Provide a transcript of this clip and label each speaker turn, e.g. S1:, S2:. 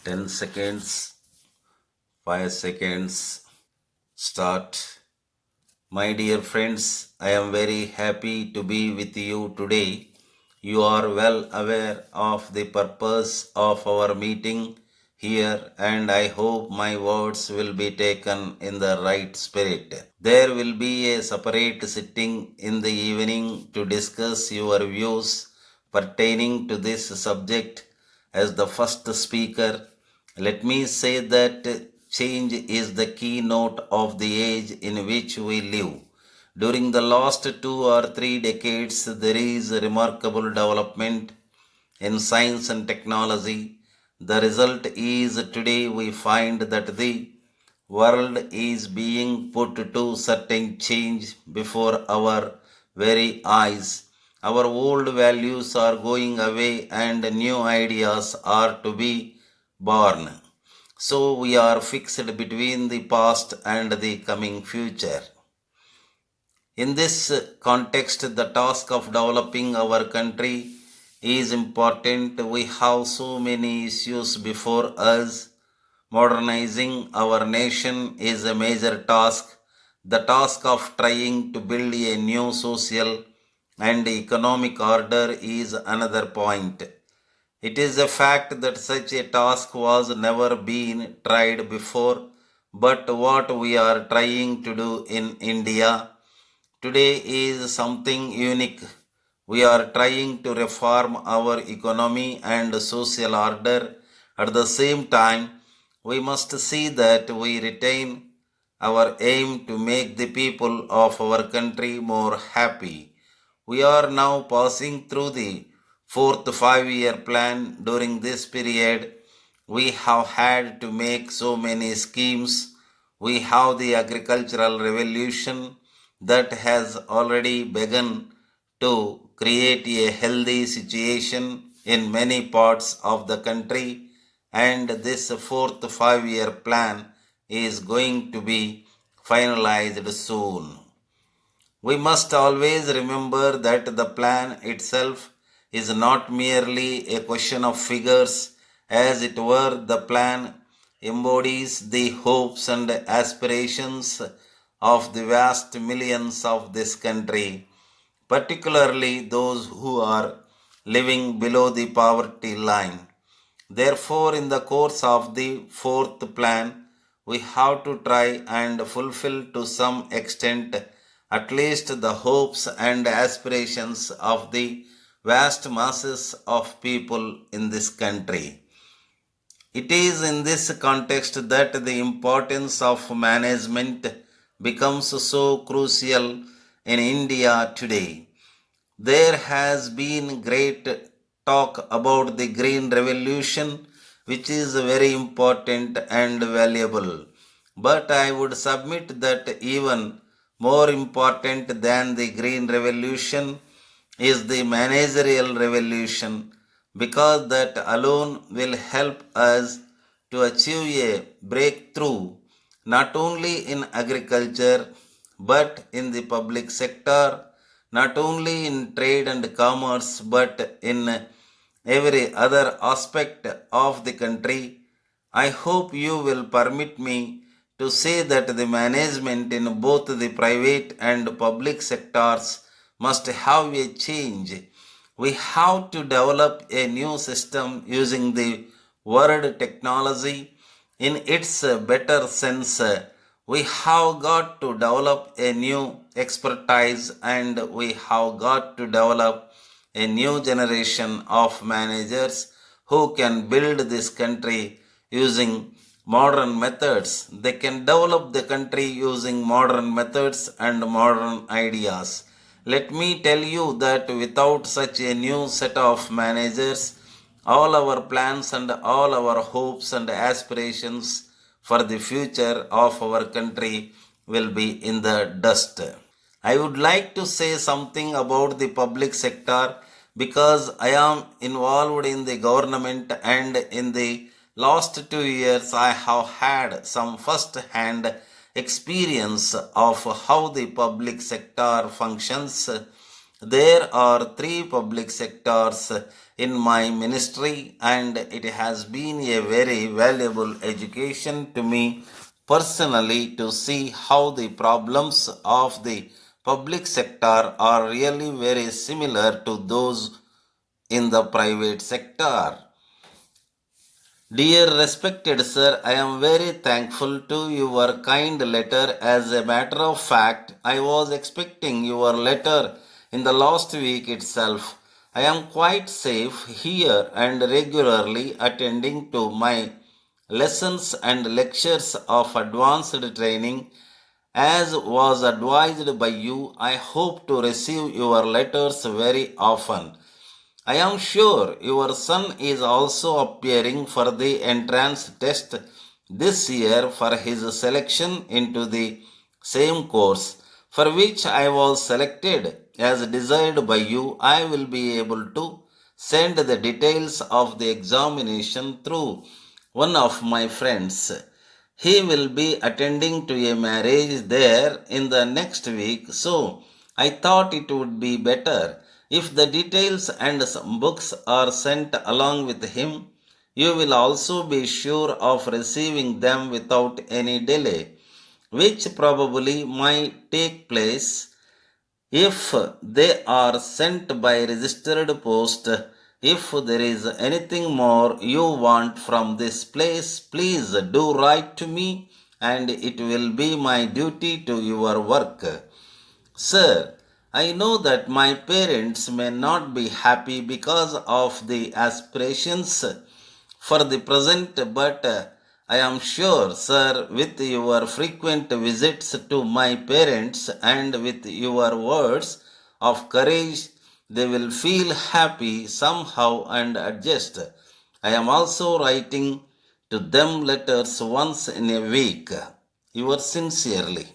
S1: 10 seconds, 5 seconds, start. My dear friends, I am very happy to be with you today. You are well aware of the purpose of our meeting here, and I hope my words will be taken in the right spirit. There will be a separate sitting in the evening to discuss your views pertaining to this subject. As the first speaker, let me say that change is the keynote of the age in which we live. During the last 2 or 3 decades, there is a remarkable development in science and technology. The result is today we find that the world is being put to certain change before our very eyes. Our old values are going away and new ideas are to be born. So we are fixed between the past and the coming future. In this context, the task of developing our country is important. We have so many issues before us. Modernizing our nation is a major task. The task of trying to build a new social and economic order is another point. It is a fact that such a task was never been tried before, but what we are trying to do in India today is something unique. We are trying to reform our economy and social order. At the same time, we must see that we retain our aim to make the people of our country more happy. We are now passing through the fourth 5 year plan. During this period, we have had to make so many schemes. We have the agricultural revolution that has already begun to create a healthy situation in many parts of the country, and this fourth 5 year plan is going to be finalized soon. We must always remember that the plan itself is not merely a question of figures. As it were, the plan embodies the hopes and aspirations of the vast millions of this country, particularly those who are living below the poverty line. Therefore, in the course of the fourth plan, we have to try and fulfill to some extent at least the hopes and aspirations of the vast masses of people in this country. It is in this context that the importance of management becomes so crucial in India today. There has been great talk about the Green Revolution, which is very important and valuable. But I would submit that even more important than the Green Revolution is the managerial revolution, because that alone will help us to achieve a breakthrough not only in agriculture but in the public sector, not only in trade and commerce but in every other aspect of the country. I hope you will permit me to say that the management in both the private and public sectors must have a change. We have to develop a new system using the word technology in its better sense. We have got to develop a new expertise, and we have got to develop a new generation of managers who can build this country using modern methods. They can develop the country using modern methods and modern ideas. Let me tell you that without such a new set of managers, all our plans and all our hopes and aspirations for the future of our country will be in the dust. I would like to say something about the public sector because I am involved in the government, and in the last 2 years I have had some first hand experience of how the public sector functions. There are three public sectors in my ministry, and it has been a very valuable education to me personally to see how the problems of the public sector are really very similar to those in the private sector. Dear respected sir, I am very thankful to your kind letter. As a matter of fact, I was expecting your letter in the last week itself. I am quite safe here and regularly attending to my lessons and lectures of advanced training as was advised by you. I hope to receive your letters very often. I am sure your son is also appearing for the entrance test this year for his selection into the same course for which I was selected as desired by you. I will be able to send the details of the examination through one of my friends. He will be attending to a marriage there in the next week, so I thought it would be better if the details and some books are sent along with him. You will also be sure of receiving them without any delay, which probably might take place if they are sent by registered post. If there is anything more you want from this place, please do write to me, and it will be my duty to your work. Sir, I know that my parents may not be happy because of the aspirations for the present, but I am sure, sir, with your frequent visits to my parents and with your words of courage, they will feel happy somehow and adjust. I am also writing to them letters once in a week. Yours sincerely.